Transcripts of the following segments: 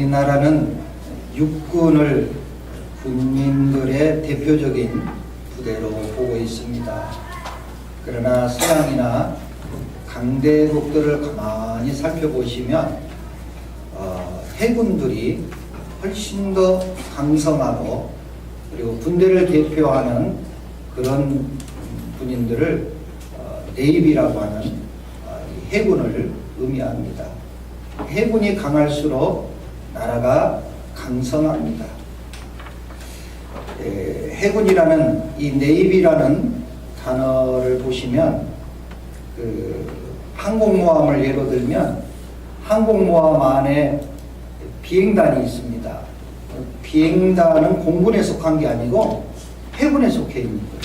우리나라는 육군을 군민들의 대표적인 부대로 보고 있습니다. 그러나 서양이나 강대국들을 가만히 살펴보시면 해군들이 훨씬 더 강성하고, 그리고 군대를 대표하는 그런 군인들을 네이비라고 하는 해군을 의미합니다. 해군이 강할수록 나라가 강성합니다. 해군이라는 이 네이비라는 단어를 보시면 항공모함을 예로 들면 항공모함 안에 비행단이 있습니다. 비행단은 공군에 속한 게 아니고 해군에 속해 있는 거예요.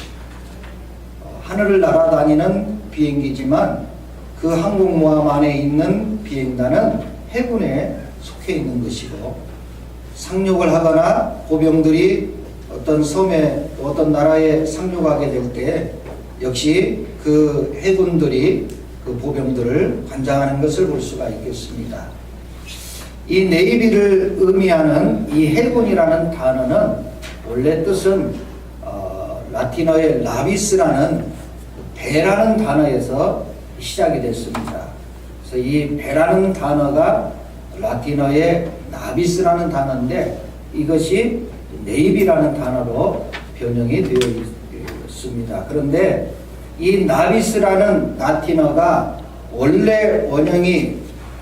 하늘을 날아다니는 비행기지만 그 항공모함 안에 있는 비행단은 해군에 속해 있는 것이고, 상륙을 하거나 보병들이 어떤 섬에 어떤 나라에 상륙하게 될 때 역시 그 해군들이 그 보병들을 관장하는 것을 볼 수가 있겠습니다. 이 네이비를 의미하는 이 해군이라는 단어는 원래 뜻은 라틴어의 라비스라는 배라는 단어에서 시작이 됐습니다. 그래서 이 배라는 단어가 라틴어의 나비스라는 단어인데 이것이 네이비라는 단어로 변형이 되어 있습니다. 그런데 이 나비스라는 라틴어가 원래 원형이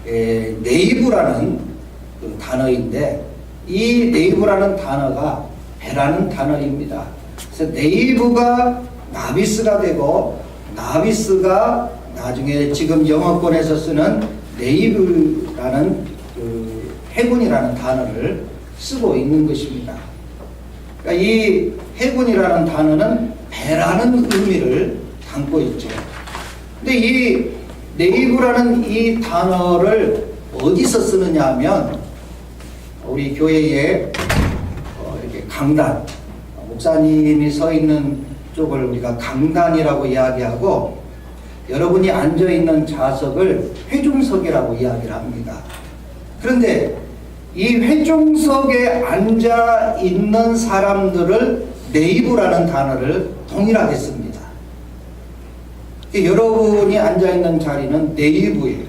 네이브라는 그 단어인데, 이 네이브라는 단어가 배라는 단어입니다. 그래서 네이브가 나비스가 되고, 나비스가 나중에 지금 영어권에서 쓰는 네이브라는 그 해군이라는 단어를 쓰고 있는 것입니다. 그러니까 이 해군이라는 단어는 배라는 의미를 담고 있죠. 근데 이 네이브라는 이 단어를 어디서 쓰느냐 하면 우리 교회에 이렇게 강단, 목사님이 서 있는 쪽을 우리가 강단이라고 이야기하고, 여러분이 앉아 있는 좌석을 회중석이라고 이야기를 합니다. 그런데 이 회중석에 앉아 있는 사람들을 네이브라는 단어를 동일하게 씁니다. 여러분이 앉아 있는 자리는 네이브예요.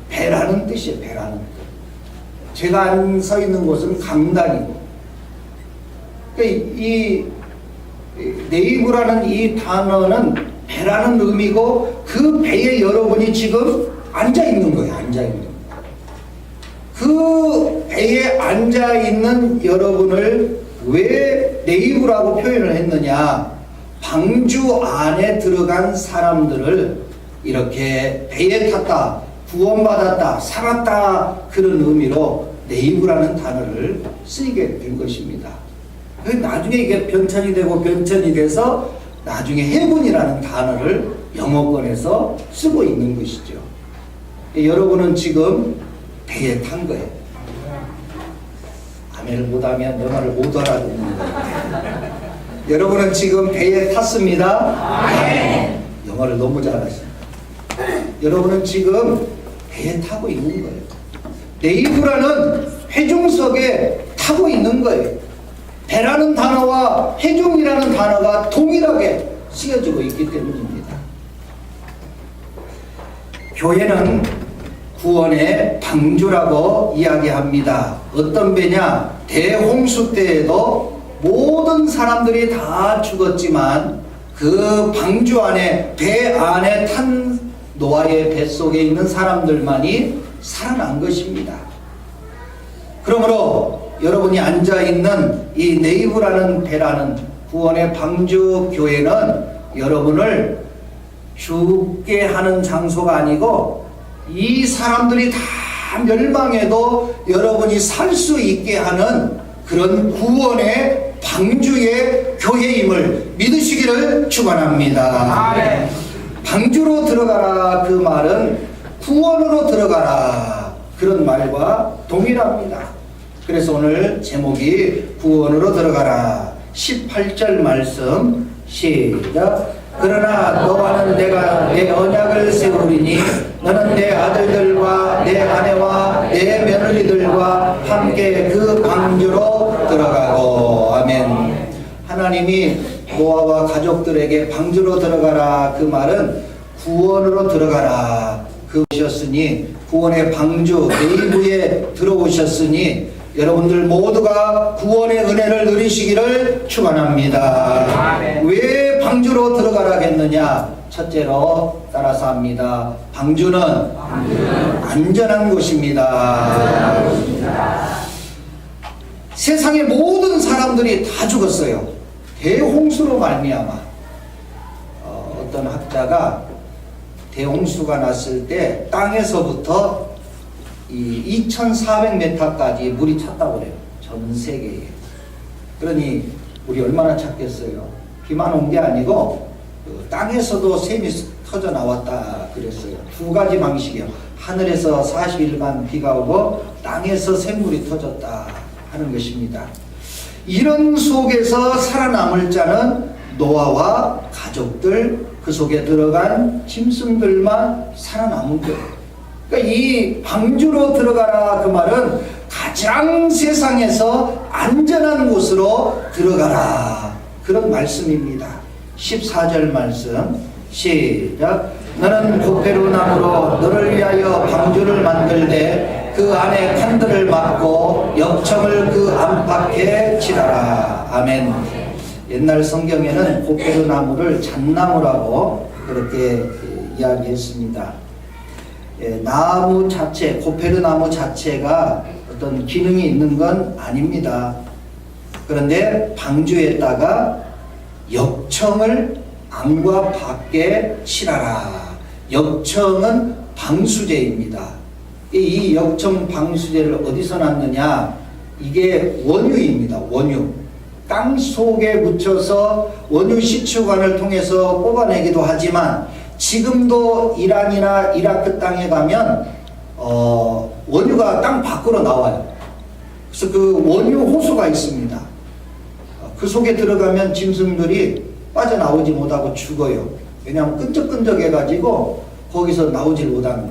배라는 뜻이에요. 배라는 뜻. 제가 서 있는 곳은 강단이고, 이 네이브라는 이 단어는 배라는 의미고, 그 배에 여러분이 지금 앉아 있는 거예요. 앉아 있는 거예요. 그 배에 앉아 있는 여러분을 왜 네이브라고 표현을 했느냐? 방주 안에 들어간 사람들을 이렇게 배에 탔다, 구원받았다, 살았다, 그런 의미로 네이브라는 단어를 쓰게 된 것입니다. 나중에 이게 변천이 되고 변천이 돼서 나중에 해군이라는 단어를 영어권에서 쓰고 있는 것이죠. 여러분은 지금 배에 탄 거예요. 아멘을 못하면 영어를 못 알아듣는 거예요. 여러분은 지금 배에 탔습니다. 아멘. 영어를 너무 잘하십니다. 여러분은 지금 배에 타고 있는 거예요. 네이브라는 회중석에 타고 있는 거예요. 배라는 단어와 회중이라는 단어가 동일하게 쓰여지고 있기 때문입니다. 교회는 구원의 방주라고 이야기합니다. 어떤 배냐? 대홍수 때에도 모든 사람들이 다 죽었지만 그 방주 안에, 배 안에 탄 노아의 뱃속에 있는 사람들만이 살아난 것입니다. 그러므로 여러분이 앉아있는 이 네이브라는 배라는 구원의 방주 교회는 여러분을 죽게 하는 장소가 아니고, 이 사람들이 다 멸망해도 여러분이 살 수 있게 하는 그런 구원의 방주의 교회임을 믿으시기를 축원합니다. 아멘. 방주로 들어가라, 그 말은 구원으로 들어가라, 그런 말과 동일합니다. 그래서 오늘 제목이 구원으로 들어가라. 18절 말씀 시작. 그러나 너와는 내가 내 언약을 세우리니 너는 내 아들들과 내 아내와 내 며느리들과 함께 그 방주로 들어가고. 아멘. 하나님이 노아와 가족들에게 방주로 들어가라, 그 말은 구원으로 들어가라 그것이었으니, 구원의 방주 내부에 들어오셨으니 여러분들 모두가 구원의 은혜를 누리시기를 축원합니다. 왜 방주로 들어가라겠느냐? 첫째로 따라서 합니다. 방주는 안전한 곳입니다. 세상의 모든 사람들이 다 죽었어요. 대홍수로 말미암아. 어떤 학자가 대홍수가 났을 때 땅에서부터 이 2400m까지 물이 찼다고 그래요. 전 세계에. 그러니 물이 얼마나 찼겠어요. 비만 온 게 아니고 땅에서도 샘이 터져 나왔다 그랬어요. 두 가지 방식이에요. 하늘에서 40일간 비가 오고 땅에서 샘물이 터졌다 하는 것입니다. 이런 속에서 살아남을 자는 노아와 가족들, 그 속에 들어간 짐승들만 살아남은 거예요. 그러니까 이 방주로 들어가라 그 말은 가장 세상에서 안전한 곳으로 들어가라, 그런 말씀입니다. 14절 말씀 시작. 너는 고페루 나무로 너를 위하여 방주를 만들되 그 안에 칸들을 막고 역청을 그 안팎에 칠하라. 아멘. 옛날 성경에는 고페루 나무를 잣나무라고 그렇게 이야기했습니다. 나무 자체, 고페르 나무 자체가 어떤 기능이 있는 건 아닙니다. 그런데 방주에다가 역청을 안과 밖에 칠하라. 역청은 방수제입니다. 이 역청 방수제를 어디서 났느냐? 이게 원유입니다. 원유. 땅 속에 묻혀서 원유 시추관을 통해서 뽑아내기도 하지만 지금도 이란이나 이라크 땅에 가면 원유가 땅 밖으로 나와요. 그래서 그 원유 호수가 있습니다. 그 속에 들어가면 짐승들이 빠져나오지 못하고 죽어요. 왜냐하면 끈적끈적해 가지고 거기서 나오질 못하는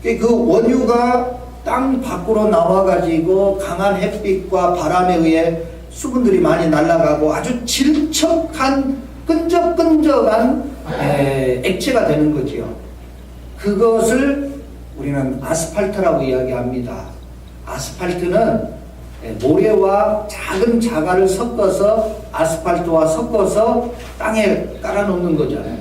거예요. 그 원유가 땅 밖으로 나와 가지고 강한 햇빛과 바람에 의해 수분들이 많이 날아가고 아주 질척한 끈적끈적한 액체가 되는 거지요. 그것을 우리는 아스팔트라고 이야기합니다. 아스팔트는 모래와 작은 자갈을 섞어서 아스팔트와 섞어서 땅에 깔아놓는 거잖아요.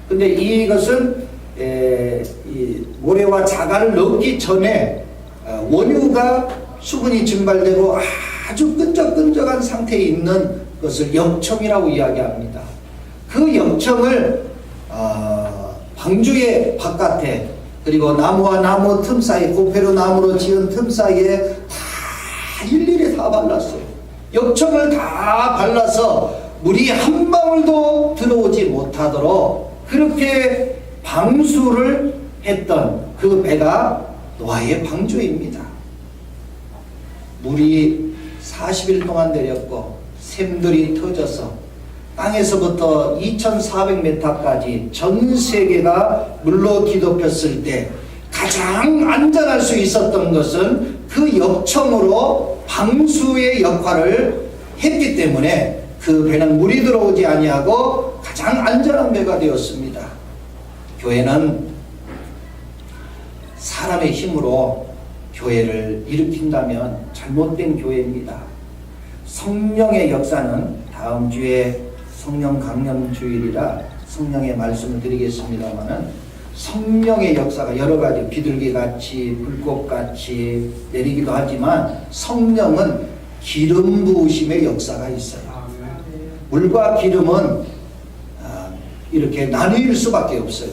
근데 이것은 이 모래와 자갈을 넣기 전에 원유가 수분이 증발되고 아주 끈적끈적한 상태에 있는 것을 역청이라고 이야기합니다. 그 역청을 방주의 바깥에, 그리고 나무와 나무 틈 사이, 고페루 나무로 지은 틈 사이에 다 일일이 다 발랐어요. 역청을 다 발라서 물이 한 방울도 들어오지 못하도록 그렇게 방수를 했던 그 배가 노아의 방주입니다. 물이 40일 동안 내렸고 샘들이 터져서 땅에서부터 2400m까지 전 세계가 물로 뒤덮였을 때 가장 안전할 수 있었던 것은 그 역청으로 방수의 역할을 했기 때문에 그 배는 물이 들어오지 아니하고 가장 안전한 배가 되었습니다. 교회는 사람의 힘으로 교회를 일으킨다면 잘못된 교회입니다. 성령의 역사는 다음 주에 성령 강림 주일이라 성령의 말씀을 드리겠습니다만은, 성령의 역사가 여러 가지 비둘기같이 불꽃같이 내리기도 하지만 성령은 기름 부으심의 역사가 있어요. 물과 기름은 이렇게 나뉠 수밖에 없어요.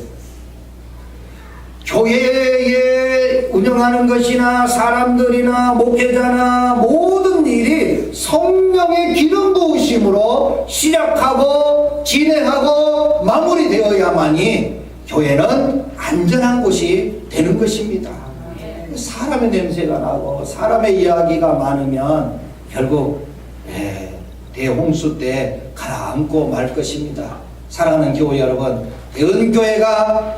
교회에 운영하는 것이나 사람들이나 목회자나 모든 일이 성령의 기름 부으심으로 시작하고 진행하고 마무리되어야만이 교회는 안전한 곳이 되는 것입니다. 사람의 냄새가 나고 사람의 이야기가 많으면 결국 대홍수 때 가라앉고 말 것입니다. 사랑하는 교회 여러분, 대은교회가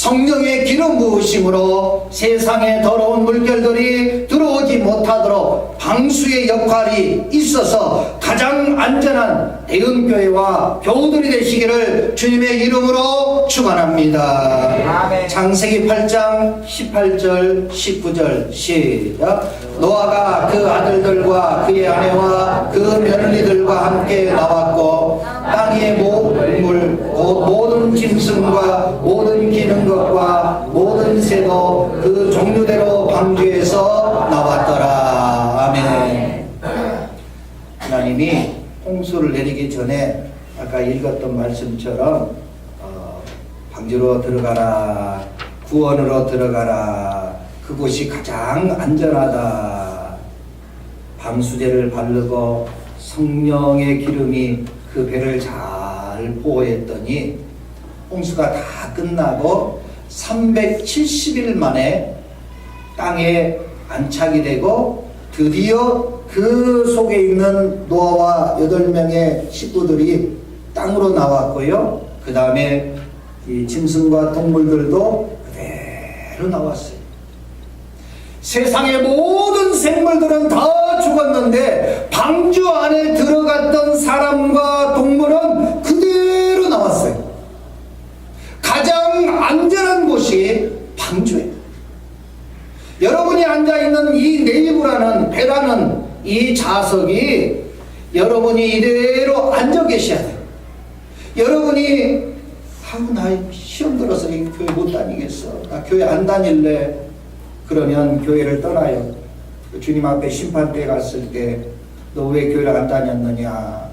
성령의 기름 부으심으로 세상의 더러운 물결들이 들어오지 못하도록 방수의 역할이 있어서 가장 안전한 대흥교회와 교우들이 되시기를 주님의 이름으로 축원합니다. 아멘. 창세기 8장 18절 19절 시작. 노아가 그 아들들과 그의 아내와 그 며느리들과 함께 나왔고 땅 위의 모든 물 곧 모든 짐승과 모든 기는 것과 모든 새도 그 종류대로 방주에서 나왔더라. 아멘. 하나님이 홍수를 내리기 전에 아까 읽었던 말씀처럼 방주로 들어가라, 구원으로 들어가라, 그곳이 가장 안전하다. 방수제를 바르고 성령의 기름이 그 배를 잘 보호했더니 홍수가 다 끝나고 370일 만에 땅에 안착이 되고 드디어 그 속에 있는 노아와 8명의 식구들이 땅으로 나왔고요. 그 다음에 이 짐승과 동물들도 그대로 나왔어요. 세상의 모든 생물들은 다 죽었는데 방주 안에 들어갔던 사람과 동물은 그대로 나왔어요. 가장 안전한 곳이 방주예요. 여러분이 앉아있는 이 네이브라는 배라는 이 좌석이 여러분이 이대로 앉아 계셔야 돼요. 여러분이 나 시험 들어서 이 교회 못 다니겠어, 나 교회 안 다닐래, 그러면 교회를 떠나요. 주님 앞에 심판대 갔을 때 너 왜 교회를 안 다녔느냐.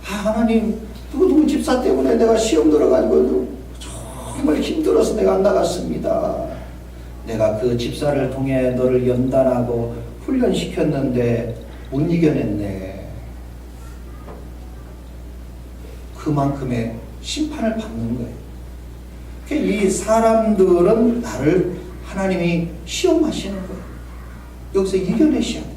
하나님, 누구 집사 때문에 내가 시험 들어가지고 정말 힘들어서 내가 안 나갔습니다. 내가 그 집사를 통해 너를 연단하고 훈련시켰는데 못 이겨냈네. 그만큼의 심판을 받는 거예요. 이 사람들은 나를 하나님이 시험하시는 거예요. 여기서 이겨내셔야 돼요.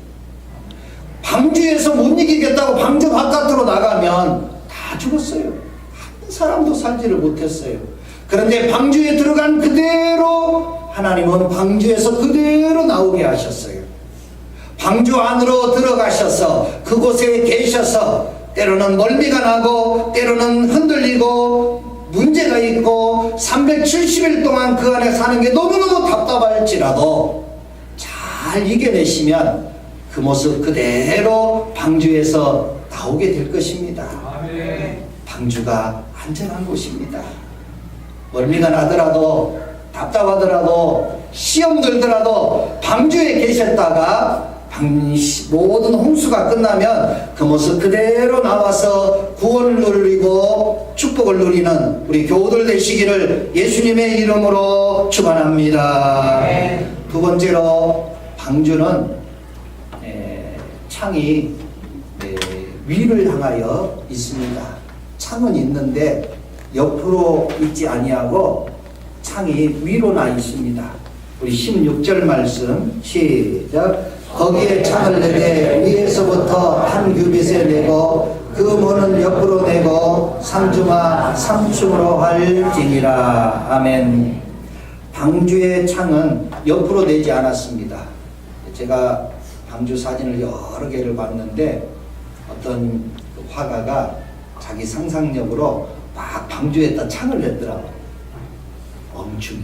방주에서 못 이기겠다고 방주 바깥으로 나가면 다 죽었어요. 한 사람도 살지를 못했어요. 그런데 방주에 들어간 그대로 하나님은 방주에서 그대로 나오게 하셨어요. 방주 안으로 들어가셔서 그곳에 계셔서 때로는 멀미가 나고 때로는 흔들리고 문제가 있고 370일 동안 그 안에 사는 게 너무너무 답답할지라도 잘 이겨내시면 그 모습 그대로 방주에서 나오게 될 것입니다. 아멘. 방주가 안전한 곳입니다. 멀미가 나더라도 답답하더라도 시험 들더라도 방주에 계셨다가 모든 홍수가 끝나면 그 모습 그대로 나와서 구원을 누리고 축복을 누리는 우리 교우들 되시기를 예수님의 이름으로 축원합니다. 두 번째로 방주는 창이 위를 향하여 있습니다. 창은 있는데 옆으로 있지 아니하고 창이 위로 나 있습니다. 우리 16절 말씀 시작. 거기에 창을 내되 위에서부터 한 규빗에 내고 그 문은 옆으로 내고 상중하 3층으로 할지니라. 아멘. 방주의 창은 옆으로 내지 않았습니다. 제가 방주 사진을 여러 개를 봤는데 어떤 화가가 자기 상상력으로 막 방주에다 창을 냈더라고요. 멍충이.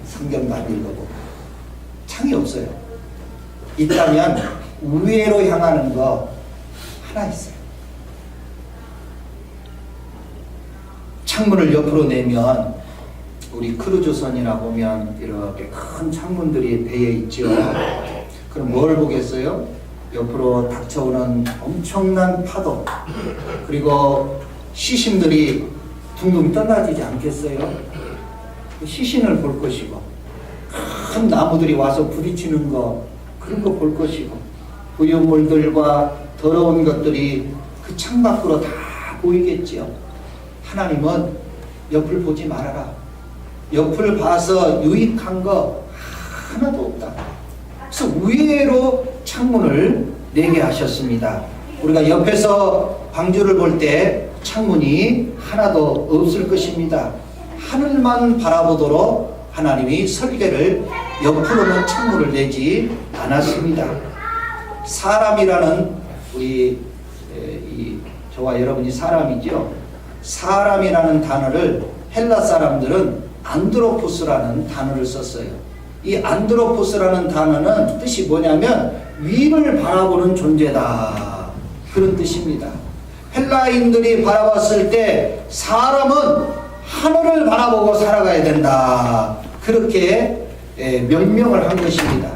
성경도 안 읽어보고. 창이 없어요. 있다면 위로 향하는 거 하나 있어요. 창문을 옆으로 내면 우리 크루즈선이나 보면 이렇게 큰 창문들이 배에 있죠. 그럼 뭘 보겠어요? 옆으로 닥쳐오는 엄청난 파도, 그리고 시신들이 둥둥 떠나지지 않겠어요? 시신을 볼 것이고, 큰 나무들이 와서 부딪히는 거, 그런 거 볼 것이고, 부유물들과 더러운 것들이 그 창밖으로 다 보이겠지요. 하나님은 옆을 보지 말아라. 옆을 봐서 유익한 거 하나도 없다. 그래서 위로 창문을 내게 하셨습니다. 우리가 옆에서 방주를 볼 때 창문이 하나도 없을 것입니다. 하늘만 바라보도록 하나님이 설계를 옆으로는 창문을 내지 않았습니다. 사람이라는 저와 여러분이 사람이죠. 사람이라는 단어를 헬라 사람들은 안드로포스라는 단어를 썼어요. 이 안드로포스라는 단어는 뜻이 뭐냐면 위를 바라보는 존재다, 그런 뜻입니다. 헬라인들이 바라봤을 때 사람은 하늘을 바라보고 살아가야 된다, 그렇게 명명을 한 것입니다.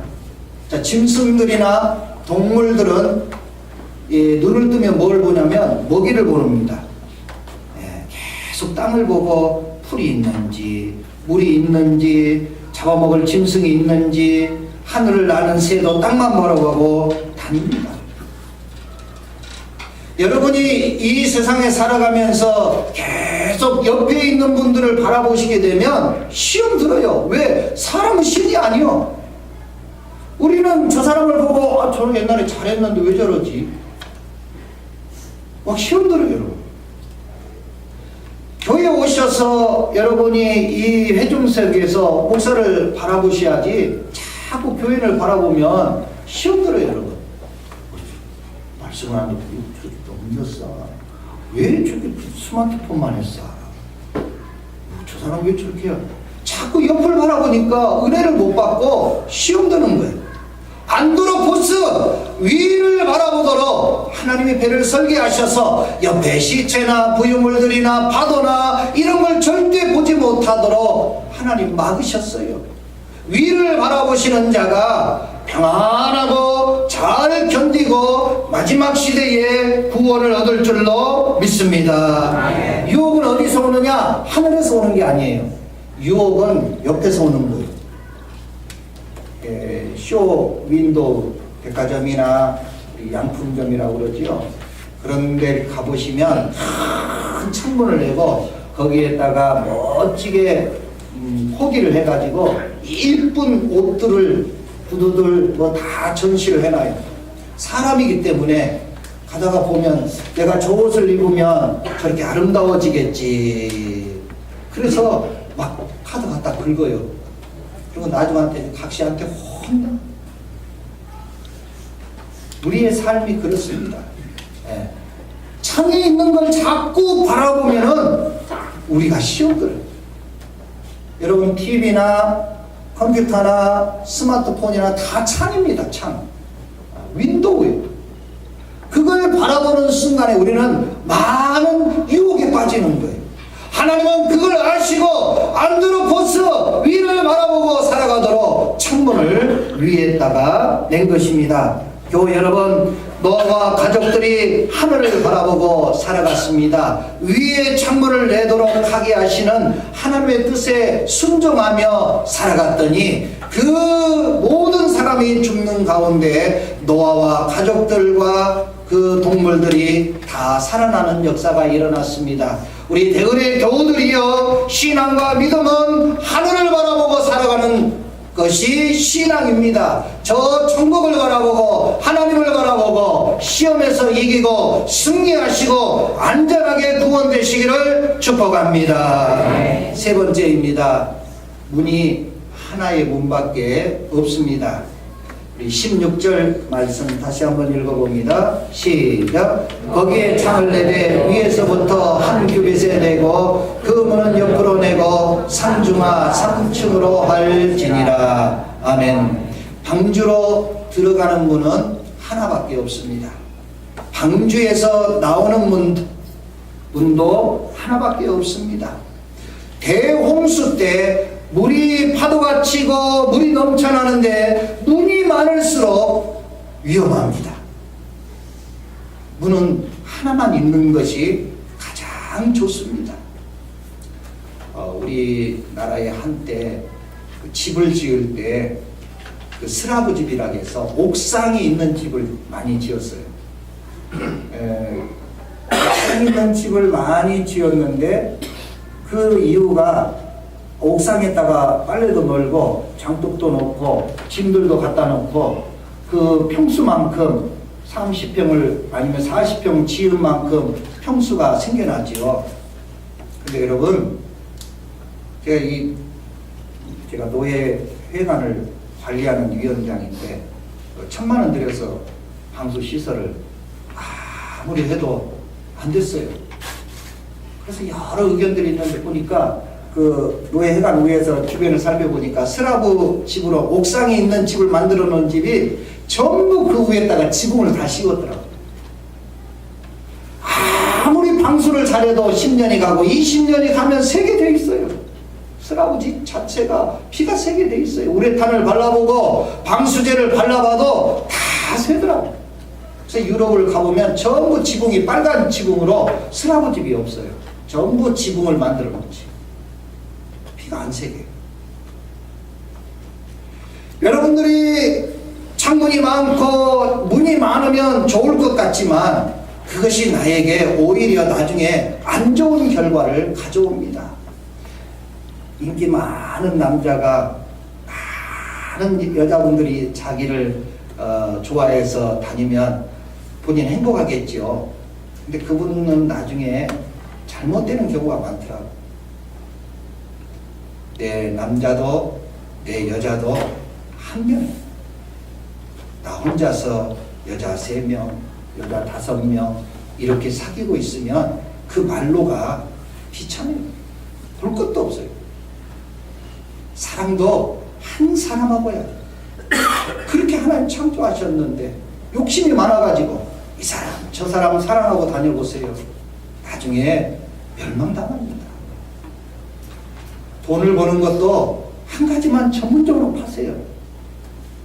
자, 짐승들이나 동물들은 눈을 뜨면 뭘 보냐면 먹이를 보릅니다. 계속 땅을 보고 풀이 있는지 물이 있는지 잡아먹을 짐승이 있는지 하늘을 나는 새도 땅만 바라보고 다닙니다. 여러분이 이 세상에 살아가면서 계속 옆에 있는 분들을 바라보시게 되면 시험 들어요. 왜? 사람은 신이 아니요. 우리는 저 사람을 보고 저는 옛날에 잘했는데 왜 저러지? 막 시험 들어요, 여러분. 교회 오셔서 여러분이 이 회중석에서 목사를 바라보셔야지 자꾸 교회를 바라보면 시험 들어요, 여러분. 말씀을 하는데 저기 너무 늦었어. 왜 저기 스마트폰만 했어? 저 사람 왜 저렇게 해요? 자꾸 옆을 바라보니까 은혜를 못 받고 시험 드는 거예요. 안드로포스, 위를 바라보도록 하나님이 배를 설계하셔서 옆에 시체나 부유물들이나 파도나 이런 걸 절대 보지 못하도록 하나님 막으셨어요. 위를 바라보시는 자가 평안하고 잘 견디고 마지막 시대에 구원을 얻을 줄로 믿습니다. 유혹은 어디서 오느냐? 하늘에서 오는 게 아니에요. 유혹은 옆에서 오는 거예요. 쇼 윈도우 백화점이나 양품점이라고 그러죠. 그런 데 가보시면 큰 창문을 내고 거기에다가 멋지게 포기를 해가지고 이쁜 옷들을 구두들 뭐 다 전시를 해놔요. 사람이기 때문에 가다가 보면 내가 저 옷을 입으면 저렇게 아름다워지겠지. 그래서 막 카드 갖다 긁어요. 그리고 나중한테 각시한테 혼나. 우리의 삶이 그렇습니다. 창에 있는 걸 자꾸 바라보면은 우리가 시험 들어요. 여러분 TV나 컴퓨터나 스마트폰이나 다 창입니다. 창. 윈도우예요. 그걸 바라보는 순간에 우리는 많은 유혹에 빠지는 거예요. 하나님은 그걸 아시고 안드로포스, 위를 바라보고 살아가도록 창문을 위에다가 낸 것입니다. 교회 여러분, 너와 가족들이 하늘을 바라보고 살아갔습니다. 위에 창문을 내도록 하게 하시는 하나님의 뜻에 순종하며 살아갔더니 그 모든 사람이 죽는 가운데 노아와 가족들과 그 동물들이 다 살아나는 역사가 일어났습니다. 우리 대은의 교우들이여, 신앙과 믿음은 하늘을 바라보고 살아가는 것이 신앙입니다. 저 천국을 바라보고 하나님을 바라보고 시험에서 이기고 승리하시고 안전하게 구원되시기를 축복합니다. 네. 세 번째입니다. 문이 하나의 문밖에 없습니다. 우리 16절 말씀 다시 한번 읽어봅니다. 시작. 거기에 창을 내되 위에서부터 한 규빗에 내고 그 문은 옆으로 내고 상중하 3층으로 할지니라. 아멘. 방주로 들어가는 문은 하나밖에 없습니다. 방주에서 나오는 문도 하나밖에 없습니다. 대홍수 때 물이 파도가 치고 물이 넘쳐나는데 문이 많을수록 위험합니다. 문은 하나만 있는 것이 가장 좋습니다. 우리나라에 한때 그 집을 지을 때 그 스라브 집이라고 해서 옥상이 있는 집을 많이 지었어요. 옥상 있는 집을 많이 지었는데 그 이유가 옥상에다가 빨래도 널고 장독도 놓고 짐들도 갖다 놓고 그 평수만큼 30평을 아니면 40평 지은 만큼 평수가 생겨나지요. 근데 여러분, 제가 노예 회관을 관리하는 위원장인데 1,000만 원 들여서 방수 시설을 아무리 해도 안 됐어요. 그래서 여러 의견들이 있는데 보니까 그 노예회관 위에서 주변을 살펴보니까 슬라브 집으로 옥상에 있는 집을 만들어 놓은 집이 전부 그 위에다가 지붕을 다 씌웠더라고요. 아무리 방수를 잘해도 10년이 가고 20년이 가면 새게 돼 있어요. 슬라브 집 자체가 피가 새게 돼 있어요. 우레탄을 발라보고 방수제를 발라봐도 다 새더라고요. 그래서 유럽을 가보면 전부 지붕이 빨간 지붕으로 슬라브 집이 없어요. 전부 지붕을 만들어 놓지. 피가 안 새게. 여러분들이 창문이 많고 문이 많으면 좋을 것 같지만 그것이 나에게 오히려 나중에 안 좋은 결과를 가져옵니다. 인기 많은 남자가 많은 여자분들이 자기를 좋아해서 다니면 본인 행복하겠죠. 근데 그분은 나중에 잘못되는 경우가 많더라고요. 내 남자도 내 여자도 한 명, 나 혼자서 여자 3명, 여자 5명 이렇게 사귀고 있으면 그 말로가 비참해요. 볼 것도 없어요. 사랑도 한 사람하고 해야 돼요. 그렇게 하나님 창조하셨는데 욕심이 많아가지고 이 사람 저 사람 사랑하고 다녀보세요. 나중에 멸망당합니다. 돈을 버는 것도 한 가지만 전문적으로 파세요.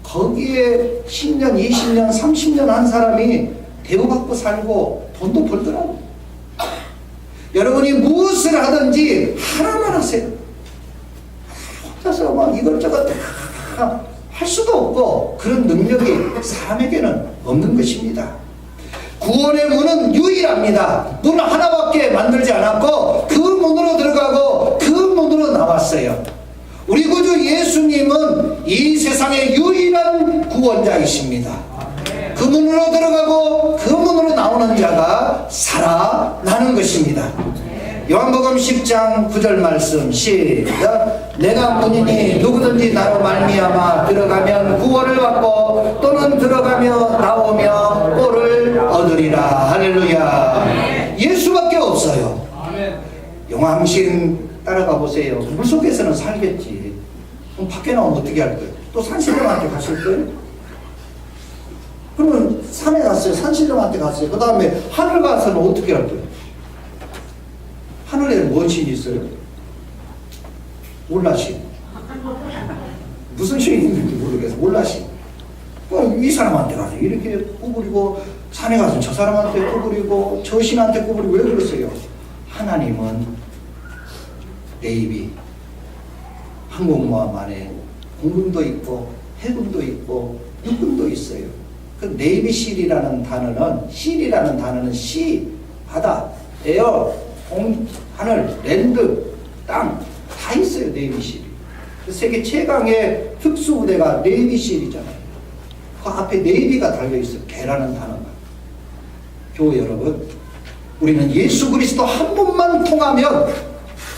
거기에 10년, 20년, 30년 한 사람이 대우받고 살고 돈도 벌더라고요. 여러분이 무엇을 하든지 하나만 하세요. 혼자서 막 이것저것 다 할 수도 없고 그런 능력이 사람에게는 없는 것입니다. 구원의 문은 유일합니다. 문 하나밖에 만들지 않았고 그 문으로 들어가고 그 문으로 나왔어요. 우리 구주 예수님은 이 세상의 유일한 구원자이십니다. 그 문으로 들어가고 그 문으로 나오는 자가 살아나는 것입니다. 요한복음 10장 9절 말씀 시작. 내가 문이니 누구든지 나로 말미암아 들어가면 구원을 받고 또는 들어가며 나오며 꼴을 얻으리라. 할렐루야. 예수밖에 없어요. 영암신 따라가 보세요. 물속에서는 살겠지. 그럼 밖에 나오면 어떻게 할 거예요? 또 산신령한테 갔을 거예요? 그러면 산에 갔어요. 산신령한테 갔어요. 그 다음에 하늘 가서는 어떻게 할 거예요? 하늘에는 뭔 신이 있어요? 몰라신. 무슨 신이 있는지 모르겠어. 몰라신. 이 사람한테 가서 이렇게 구부리고 산에 가서 저 사람한테 구부리고 저 신한테 구부리고 왜 그러세요? 하나님은 네이비 항공모함 안에 공군도 있고 해군도 있고 육군도 있어요. 그 네이비실이라는 단어는 시, 바다, 에어, 공, 하늘, 랜드, 땅 다 있어요. 네이비실이. 세계 최강의 특수부대가 네이비실이잖아요. 그 앞에 네이비가 달려있어요. 개라는 단어가. 교회 여러분, 우리는 예수 그리스도 한 분만 통하면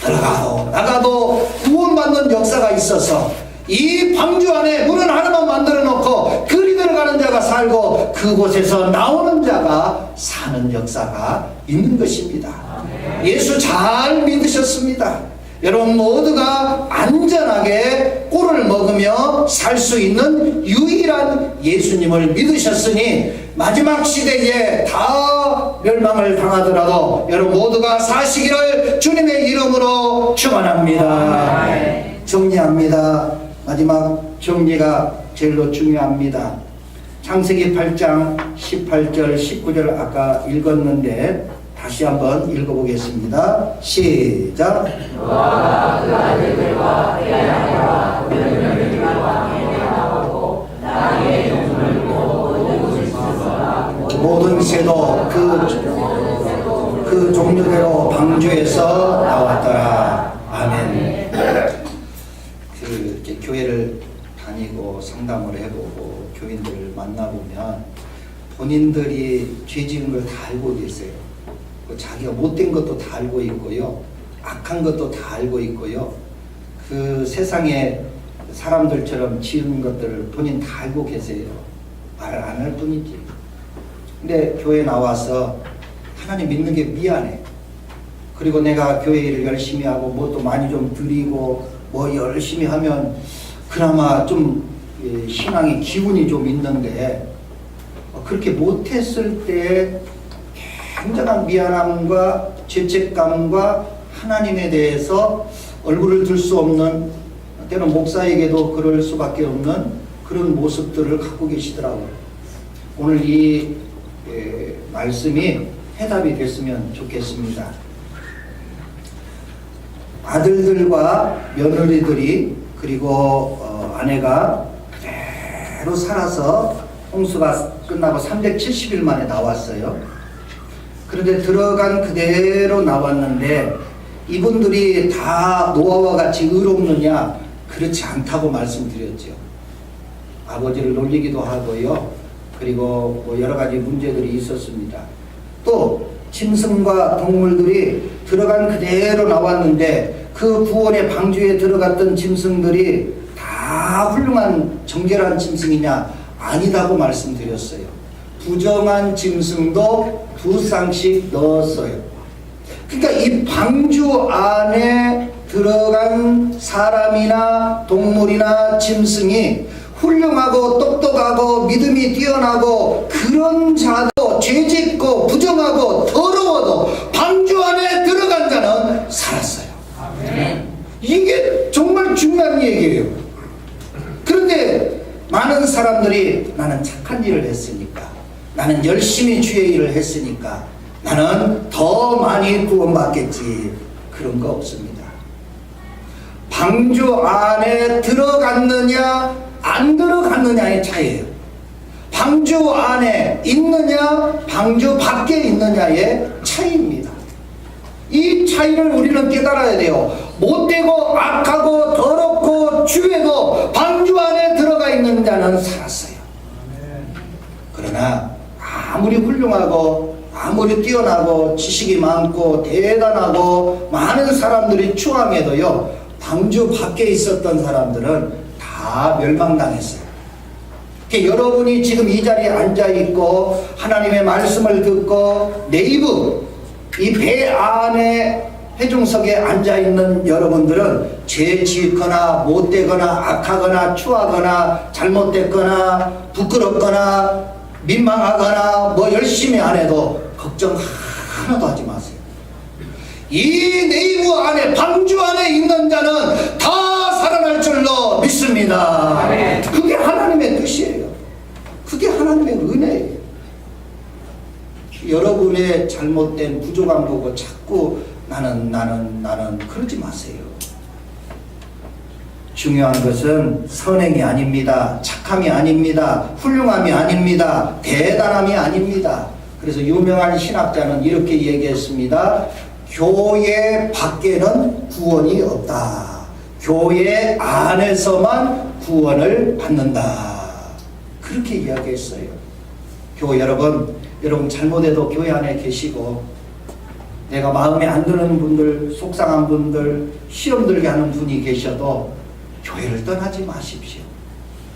들어가도 나가도 구원받는 역사가 있어서 이 방주 안에 문은 하나만 만들어 놓고 그리 들어가는 자가 살고 그곳에서 나오는 자가 사는 역사가 있는 것입니다. 예수 잘 믿으셨습니다. 여러분 모두가 안전하게 꿀을 먹으며 살 수 있는 유일한 예수님을 믿으셨으니 마지막 시대에 다 멸망을 당하더라도 여러분 모두가 사시기를 주님의 이름으로 축원합니다. 정리합니다. 마지막 정리가 제일로 중요합니다. 창세기 8장 18절 19절 아까 읽었는데 다시 한번 읽어보겠습니다. 시작. 노아가 그 아들들과 그 아내와 그 며느리들과 해내나오고 땅의 용을 모든 새도 그 종류대로 방주에서 나왔더라. 아멘. 이렇게 교회를 다니고 상담을 해보고 교인들을 만나보면 본인들이 죄 지은 걸 다 알고 계세요. 자기가 못된 것도 다 알고 있고요. 악한 것도 다 알고 있고요. 그 세상에 사람들처럼 지은 것들을 본인 다 알고 계세요. 말을 안 할 뿐이지. 근데 교회 나와서 하나님 믿는 게 미안해. 그리고 내가 교회 일을 열심히 하고 뭐 또 많이 좀 드리고 뭐 열심히 하면 그나마 좀 신앙의 기운이 좀 있는데 그렇게 못했을 때 굉장한 미안함과 죄책감과 하나님에 대해서 얼굴을 들 수 없는, 때는 목사에게도 그럴 수밖에 없는 그런 모습들을 갖고 계시더라고요. 오늘 이 말씀이 해답이 됐으면 좋겠습니다. 아들들과 며느리들이 그리고 아내가 그대로 살아서 홍수가 끝나고 370일 만에 나왔어요. 그런데 들어간 그대로 나왔는데 이분들이 다 노아와 같이 의롭느냐? 그렇지 않다고 말씀드렸죠. 아버지를 놀리기도 하고요. 그리고 뭐 여러 가지 문제들이 있었습니다. 또 짐승과 동물들이 들어간 그대로 나왔는데 그 구원의 방주에 들어갔던 짐승들이 다 훌륭한 정결한 짐승이냐? 아니다고 말씀드렸어요. 부정한 짐승도 2쌍씩 넣었어요. 그러니까 이 방주 안에 들어간 사람이나 동물이나 짐승이 훌륭하고 똑똑하고 믿음이 뛰어나고 그런 자도 죄짓고 부정하고 더러워도 방주 안에 들어간 자는 살았어요. 아멘. 이게 정말 중요한 얘기예요. 그런데 많은 사람들이 나는 착한 일을 했으니까, 나는 열심히 주의 일을 했으니까 나는 더 많이 구원받겠지. 그런 거 없습니다. 방주 안에 들어갔느냐 안 들어갔느냐의 차이예요. 방주 안에 있느냐 방주 밖에 있느냐의 차이입니다. 이 차이를 우리는 깨달아야 돼요. 못되고 악하고 더럽고 죄도 방주 안에 들어가 있는 자는 살았어요. 그러나 아무리 훌륭하고 아무리 뛰어나고 지식이 많고 대단하고 많은 사람들이 추앙해도요, 방주 밖에 있었던 사람들은 다 멸망당했어요. 여러분이 지금 이 자리에 앉아있고 하나님의 말씀을 듣고 네이버 이 배 안에 회중석에 앉아있는 여러분들은 죄 짓거나 못되거나 악하거나 추하거나 잘못됐거나 부끄럽거나 민망하거나 뭐 열심히 안 해도 걱정 하나도 하지 마세요. 이 네이버 안에 방주 안에 있는 자는 다 살아날 줄로 믿습니다. 그게 하나님의 뜻이에요. 그게 하나님의 은혜예요. 여러분의 잘못된 부족함 보고 자꾸 나는 그러지 마세요. 중요한 것은 선행이 아닙니다. 착함이 아닙니다. 훌륭함이 아닙니다. 대단함이 아닙니다. 그래서 유명한 신학자는 이렇게 얘기했습니다. 교회 밖에는 구원이 없다. 교회 안에서만 구원을 받는다. 그렇게 이야기했어요. 교회 여러분 잘못해도 교회 안에 계시고 내가 마음에 안 드는 분들, 속상한 분들, 시험 들게 하는 분이 계셔도 교회를 떠나지 마십시오.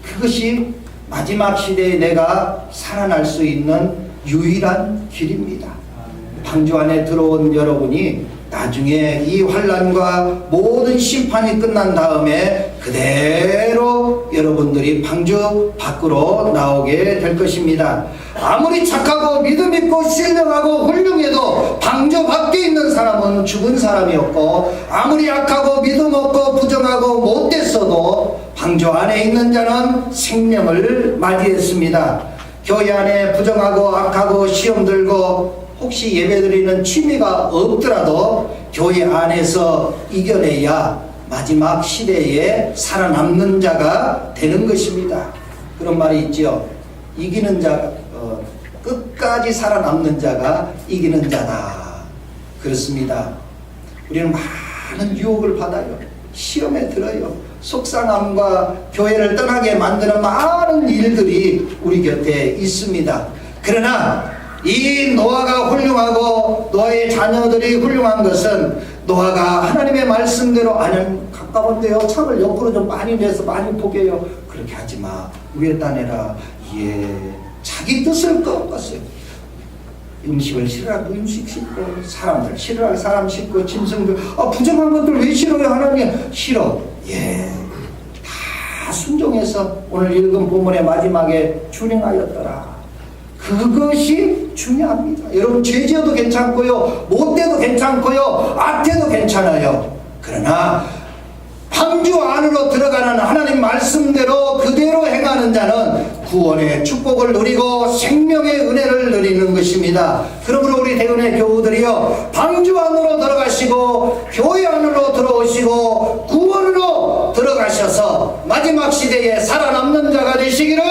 그것이 마지막 시대에 내가 살아날 수 있는 유일한 길입니다. 방주 안에 들어온 여러분이 나중에 이 환난과 모든 심판이 끝난 다음에 그대로 여러분들이 방주 밖으로 나오게 될 것입니다. 아무리 착하고 믿음 있고 신령하고 훌륭해도 방주 밖에 있는 사람은 죽은 사람이었고, 아무리 악하고 믿음 없고 부정하고 못됐어도 방주 안에 있는 자는 생명을 맞이했습니다. 교회 안에 부정하고 악하고 시험 들고 혹시 예배드리는 취미가 없더라도 교회 안에서 이겨내야 마지막 시대에 살아남는 자가 되는 것입니다. 그런 말이 있죠. 이기는 자, 끝까지 살아남는 자가 이기는 자다. 그렇습니다. 우리는 많은 유혹을 받아요. 시험에 들어요. 속상함과 교회를 떠나게 만드는 많은 일들이 우리 곁에 있습니다. 그러나 이 노아가 훌륭하고 노아의 자녀들이 훌륭한 것은 노아가 하나님의 말씀대로 아는 가까운데요. 창을 옆으로 좀 많이 내서 많이 보게 해요. 그렇게 하지 마. 위에다 내라. 예. 자기 뜻을 꺾었어요. 음식을 싫어하고 음식 싫고, 사람들 싫어하고 사람 싫고, 짐승들, 부정한 것들 왜 싫어요? 하나님 싫어. 예. 다 순종해서 오늘 읽은 본문의 마지막에 준행하였더라. 그것이 중요합니다. 여러분, 죄지어도 괜찮고요, 못돼도 괜찮고요, 악해도 괜찮아요. 그러나 방주 안으로 들어가는 하나님 말씀대로 그대로 행하는 자는 구원의 축복을 누리고 생명의 은혜를 누리는 것입니다. 그러므로 우리 대은의 교우들이요, 방주 안으로 들어가시고 교회 안으로 들어오시고 구원으로 들어가셔서 마지막 시대에 살아남는 자가 되시기를